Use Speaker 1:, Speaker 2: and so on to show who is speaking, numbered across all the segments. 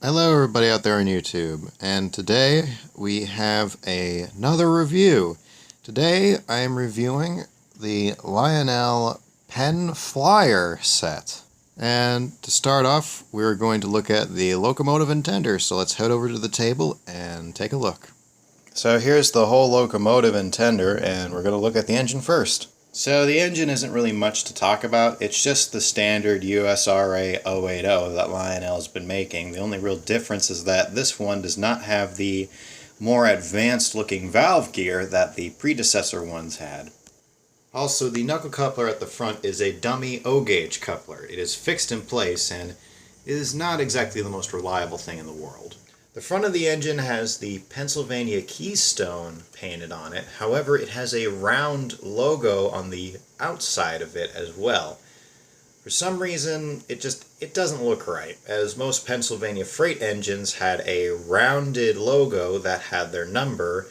Speaker 1: Hello everybody out there on YouTube, and today we have another review. Today I am reviewing the Lionel PENN FLYER Set. And to start off, we're going to look at the locomotive and tender, so let's head over to the table and take a look. So here's the whole locomotive and tender, and we're going to look at the engine first. So the engine isn't really much to talk about. It's just the standard USRA 080 that Lionel's been making. The only real difference is that this one does not have the more advanced looking valve gear that the predecessor ones had. Also, the knuckle coupler at the front is a dummy O-gauge coupler. It is fixed in place and is not exactly the most reliable thing in the world. The front of the engine has the Pennsylvania Keystone painted on it. However, it has a round logo on the outside of it as well. For some reason, it doesn't look right, as most Pennsylvania freight engines had a rounded logo that had their number,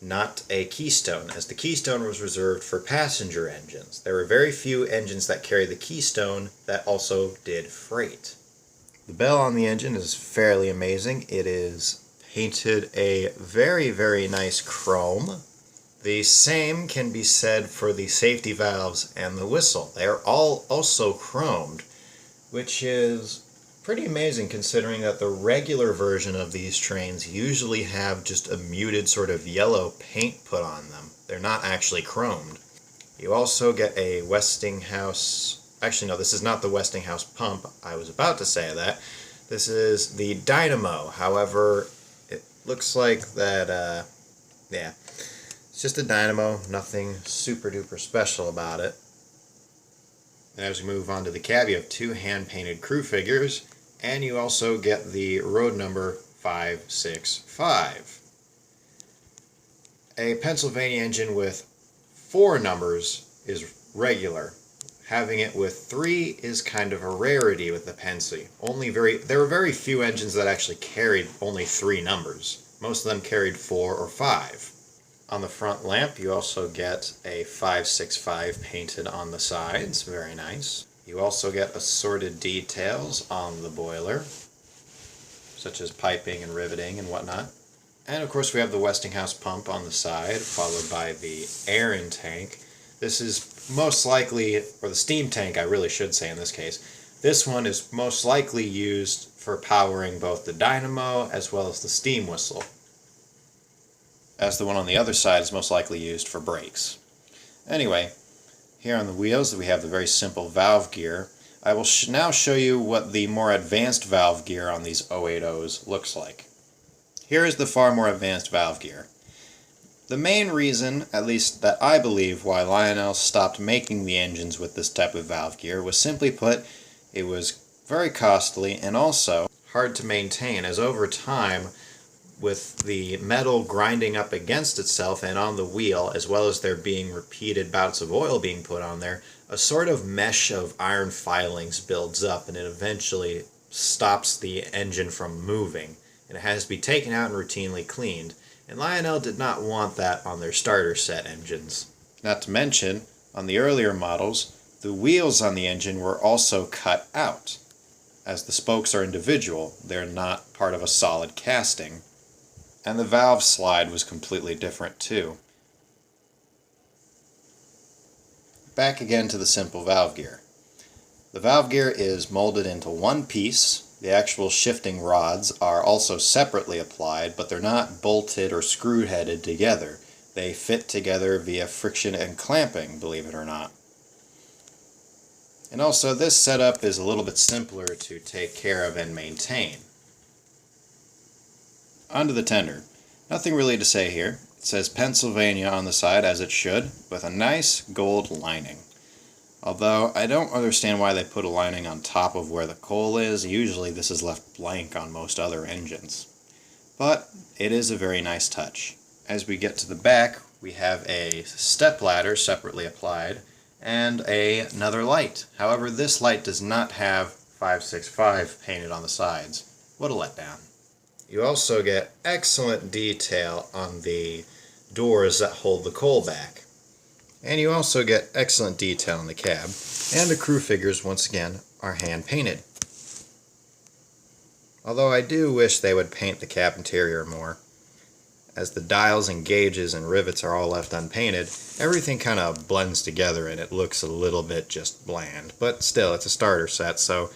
Speaker 1: not a keystone, as the keystone was reserved for passenger engines. There were very few engines that carried the keystone that also did freight. The bell on the engine is fairly amazing. It is painted a very, very nice chrome. The same can be said for the safety valves and the whistle. They are all also chromed, which is pretty amazing considering that the regular version of these trains usually have just a muted sort of yellow paint put on them. They're not actually chromed. You also get a Westinghouse... Actually, no, this is not the Westinghouse pump. I was about to say that. This is the dynamo. However, it looks like that, yeah, it's just a dynamo. Nothing super duper special about it. And as we move on to the cab, you have two hand-painted crew figures, and you also get the road number 565. A Pennsylvania engine with 4 numbers is regular. Having it with 3 is kind of a rarity with the Pennsy. There were very few engines that actually carried only 3 numbers. Most of them carried 4 or 5. On the front lamp, you also get a 565 painted on the sides. Very nice. You also get assorted details on the boiler, such as piping and riveting and whatnot. And of course we have the Westinghouse pump on the side, followed by the air tank. This is most likely, or the steam tank I really should say in this case, this one is most likely used for powering both the dynamo as well as the steam whistle, as the one on the other side is most likely used for brakes. Anyway, here on the wheels we have the very simple valve gear. I will now show you what the more advanced valve gear on these 080s looks like. Here is the far more advanced valve gear. The main reason, at least that I believe, why Lionel stopped making the engines with this type of valve gear was simply put, it was very costly and also hard to maintain, as over time, with the metal grinding up against itself and on the wheel, as well as there being repeated bouts of oil being put on there, a sort of mesh of iron filings builds up and it eventually stops the engine from moving, and it has to be taken out and routinely cleaned. And Lionel did not want that on their starter set engines. Not to mention, on the earlier models, the wheels on the engine were also cut out. As the spokes are individual, they're not part of a solid casting. And the valve slide was completely different too. Back again to the simple valve gear. The valve gear is molded into one piece. The actual shifting rods are also separately applied, but they're not bolted or screw-headed together. They fit together via friction and clamping, believe it or not. And also, this setup is a little bit simpler to take care of and maintain. Onto the tender. Nothing really to say here. It says Pennsylvania on the side, as it should, with a nice gold lining. Although, I don't understand why they put a lining on top of where the coal is. Usually this is left blank on most other engines. But it is a very nice touch. As we get to the back, we have a stepladder separately applied, and another light. However, this light does not have 565 painted on the sides. What a letdown. You also get excellent detail on the doors that hold the coal back. And you also get excellent detail in the cab, and the crew figures once again are hand painted. Although I do wish they would paint the cab interior more. As the dials and gauges and rivets are all left unpainted, everything kind of blends together and it looks a little bit just bland. But still, it's a starter set, so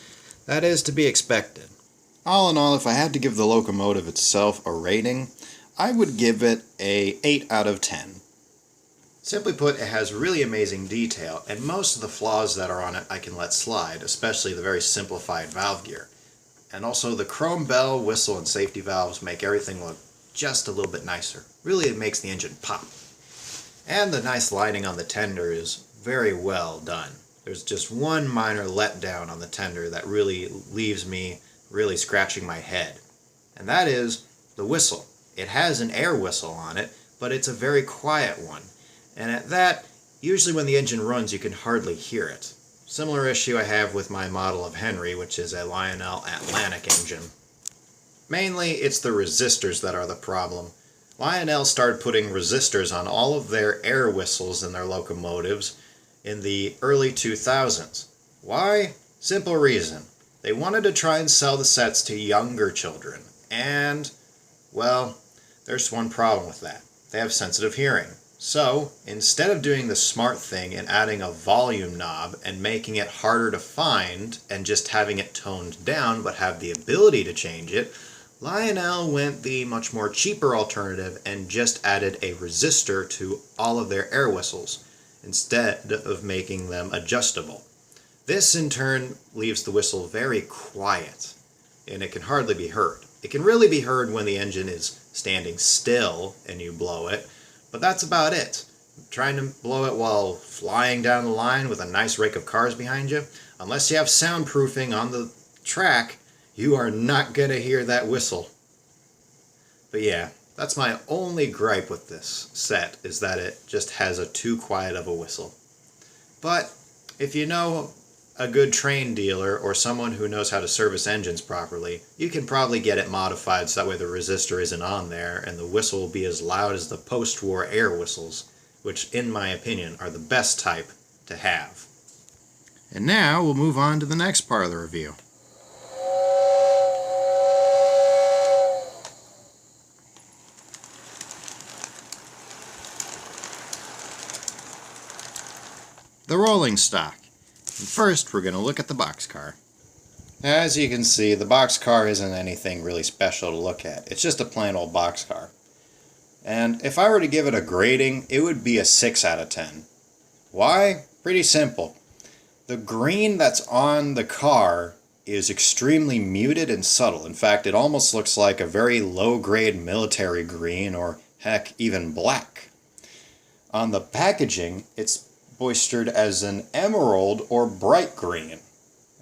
Speaker 1: that is to be expected. All in all, if I had to give the locomotive itself a rating, I would give it a 8 out of 10. Simply put, it has really amazing detail, and most of the flaws that are on it I can let slide, especially the very simplified valve gear. And also the chrome bell, whistle, and safety valves make everything look just a little bit nicer. Really, it makes the engine pop. And the nice lighting on the tender is very well done. There's just one minor letdown on the tender that really leaves me really scratching my head. And that is the whistle. It has an air whistle on it, but it's a very quiet one. And at that, usually when the engine runs, you can hardly hear it. Similar issue I have with my model of Henry, which is a Lionel Atlantic engine. Mainly, it's the resistors that are the problem. Lionel started putting resistors on all of their air whistles in their locomotives in the early 2000s. Why? Simple reason. They wanted to try and sell the sets to younger children. And, well, there's one problem with that. They have sensitive hearing. So, instead of doing the smart thing and adding a volume knob and making it harder to find and just having it toned down but have the ability to change it, Lionel went the much more cheaper alternative and just added a resistor to all of their air whistles instead of making them adjustable. This in turn leaves the whistle very quiet and it can hardly be heard. It can really be heard when the engine is standing still and you blow it, but that's about it. Trying to blow it while flying down the line with a nice rake of cars behind you, unless you have soundproofing on the track, you are not going to hear that whistle. But yeah, that's my only gripe with this set, is that it just has a too quiet of a whistle. But if you know a good train dealer or someone who knows how to service engines properly, you can probably get it modified so that way the resistor isn't on there and the whistle will be as loud as the post-war air whistles, which in my opinion are the best type to have. And now we'll move on to the next part of the review. The rolling stock. And first, we're going to look at the boxcar. As you can see, the boxcar isn't anything really special to look at. It's just a plain old boxcar. And if I were to give it a grading, it would be a 6 out of 10. Why? Pretty simple. The green that's on the car is extremely muted and subtle. In fact, it almost looks like a very low-grade military green, or heck, even black. On the packaging, it's boistered as an emerald or bright green.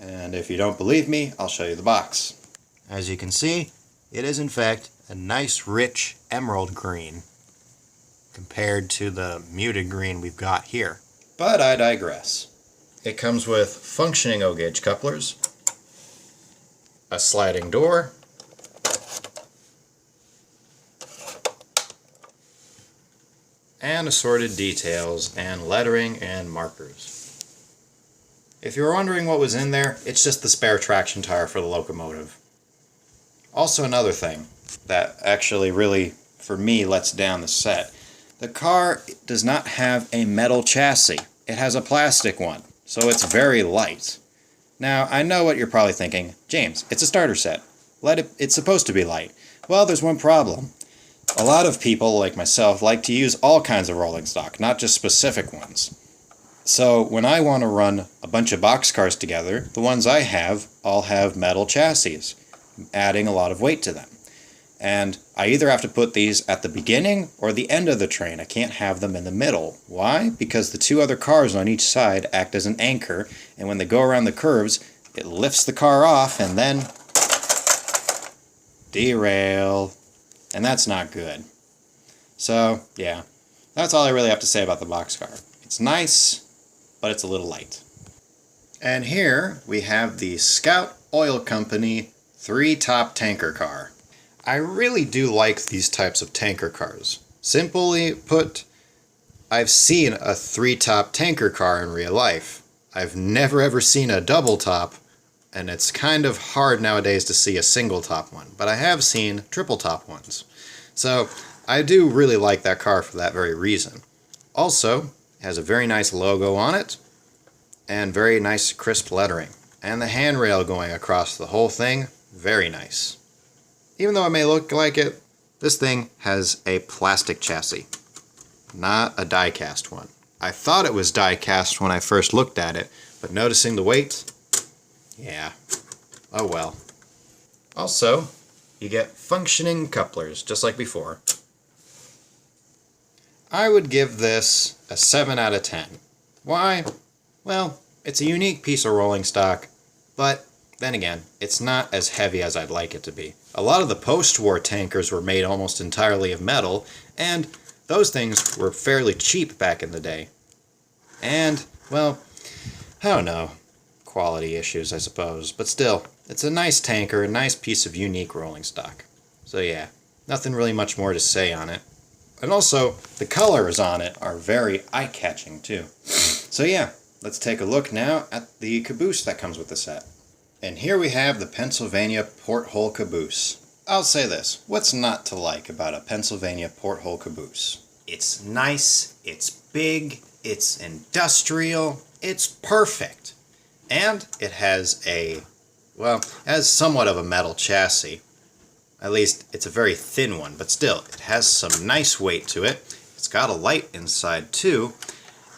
Speaker 1: And if you don't believe me, I'll show you the box. As you can see, it is in fact a nice rich emerald green compared to the muted green we've got here. But I digress. It comes with functioning O-gauge couplers, a sliding door, and assorted details and lettering and markers. If you were wondering what was in there, it's just the spare traction tire for the locomotive. Also another thing that actually really, for me, lets down the set. The car does not have a metal chassis. It has a plastic one, so it's very light. Now, I know what you're probably thinking. James, it's a starter set. It's supposed to be light. Well, there's one problem. A lot of people, like myself, like to use all kinds of rolling stock, not just specific ones. So when I want to run a bunch of boxcars together, the ones I have all have metal chassis, adding a lot of weight to them. And I either have to put these at the beginning or the end of the train. I can't have them in the middle. Why? Because the two other cars on each side act as an anchor, and when they go around the curves, it lifts the car off and then derail. And that's not good. So, yeah, that's all I really have to say about the boxcar. It's nice, but it's a little light. And here we have the Scout Oil Company 3-top tanker car. I really do like these types of tanker cars. Simply put, I've seen a 3-top tanker car in real life. I've never ever seen a double top and it's kind of hard nowadays to see a single top one, but I have seen triple top ones. So I do really like that car for that very reason. Also, it has a very nice logo on it, and very nice crisp lettering. And the handrail going across the whole thing, very nice. Even though it may look like it, this thing has a plastic chassis, not a die-cast one. I thought it was die-cast when I first looked at it, but noticing the weight, yeah, oh well. Also, you get functioning couplers, just like before. I would give this a 7 out of 10. Why? Well, it's a unique piece of rolling stock, but then again, it's not as heavy as I'd like it to be. A lot of the post-war tankers were made almost entirely of metal, and those things were fairly cheap back in the day. And, well, I don't know, quality issues I suppose, but still, it's a nice tanker, a nice piece of unique rolling stock. So yeah, nothing really much more to say on it. And also, the colors on it are very eye-catching too. So yeah, let's take a look now at the caboose that comes with the set. And here we have the Pennsylvania porthole caboose. I'll say this, what's not to like about a Pennsylvania porthole caboose? It's nice, it's big, it's industrial, it's perfect. And it has somewhat of a metal chassis. At least, it's a very thin one, but still, it has some nice weight to it. It's got a light inside too,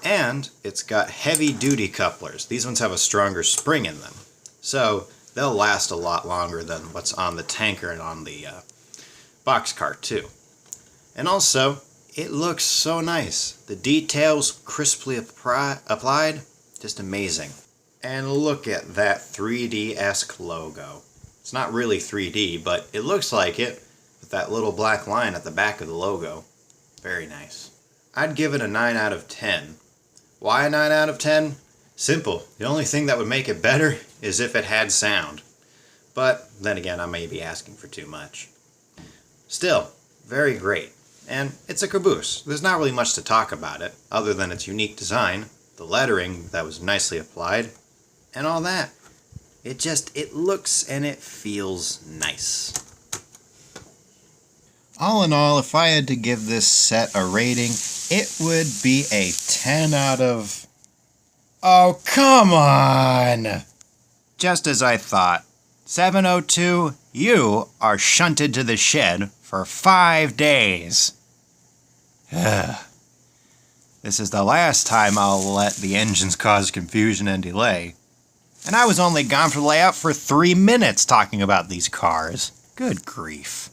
Speaker 1: and it's got heavy-duty couplers. These ones have a stronger spring in them, so they'll last a lot longer than what's on the tanker and on the boxcar too. And also, it looks so nice. The details crisply applied, just amazing. And look at that 3D-esque logo. It's not really 3D, but it looks like it with that little black line at the back of the logo. Very nice. I'd give it a 9 out of 10. Why a 9 out of 10? Simple. The only thing that would make it better is if it had sound. But then again, I may be asking for too much. Still, very great. And it's a caboose. There's not really much to talk about it, other than its unique design, the lettering that was nicely applied, and all that. It looks and it feels nice. All in all, if I had to give this set a rating, it would be a 10 out of... Oh, come on! Just as I thought. 702, you are shunted to the shed for 5 days. This is the last time I'll let the engines cause confusion and delay. And I was only gone for the layout for 3 minutes talking about these cars. Good grief.